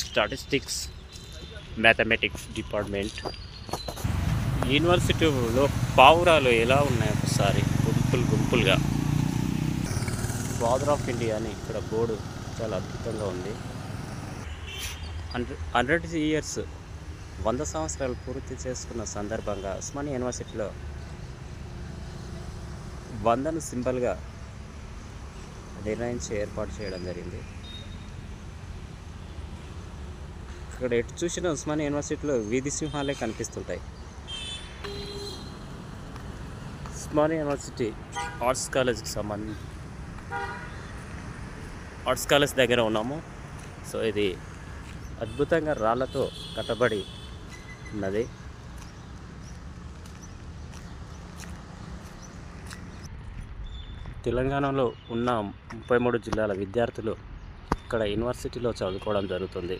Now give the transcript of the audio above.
Statistics mathematics department. యూనివర్సిటీలో పావురాలు ఎలా ఉన్నాయి ఒకసారి గుంపులుగా. ఫాదర్ ఆఫ్ ఇండియా అని ఇక్కడ బోర్డు చాలా అద్భుతంగా ఉంది. 100 years 100 సంవత్సరాలు పూర్తి చేసుకున్న సందర్భంగా ఉస్మానియా యూనివర్సిటీలో 100ను సింబల్గా నిర్ణయించి ఏర్పాటు చేయడం జరిగింది. ఇక్కడ ఎటు చూసిన ఉస్మానియా యూనివర్సిటీలో వీధి సింహాలే కనిపిస్తుంటాయి. ఉస్మానియా యూనివర్సిటీ ఆర్ట్స్ కాలేజ్ దగ్గర ఉన్నాము. సో ఇది అద్భుతంగా రాళ్లతో కట్టబడి ఉన్నది. తెలంగాణలో ఉన్న 33 జిల్లాల విద్యార్థులు ఇక్కడ యూనివర్సిటీలో చదువుకోవడం జరుగుతుంది.